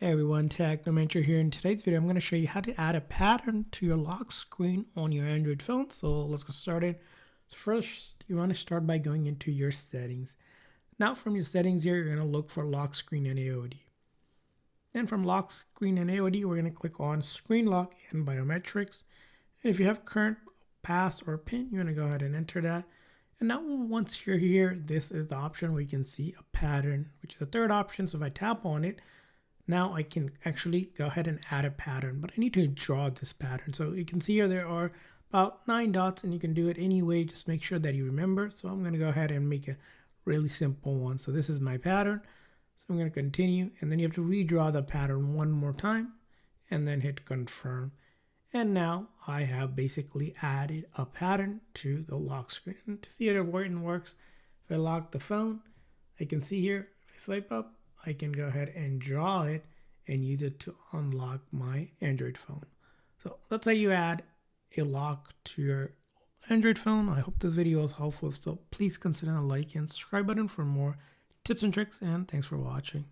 Hey everyone, Technomentary here. In today's video, I'm going to show you how to add a pattern to your lock screen on your Android phone. So let's get started. So first, you want to start by going into your settings. Now from your settings here, you're going to look for lock screen and AOD. Then from lock screen and AOD, we're going to click on screen lock and biometrics. And if you have current pass or PIN, you're going to go ahead and enter that. And now once you're here, this is the option where you can see a pattern, which is the third option. So if I tap on it, now I can actually go ahead and add a pattern, but I need to draw this pattern. So you can see here there are about 9 dots and you can do it anyway. Just make sure that you remember. So I'm going to go ahead and make a really simple one. So this is my pattern. So I'm going to continue, and then you have to redraw the pattern one more time and then hit confirm. And now I have basically added a pattern to the lock screen. And to see how it works, if I lock the phone, I can see here, if I swipe up, I can go ahead and draw it and use it to unlock my Android phone. So let's say you add a lock to your Android phone. I hope this video was helpful. So please consider a like and subscribe button for more tips and tricks, and thanks for watching.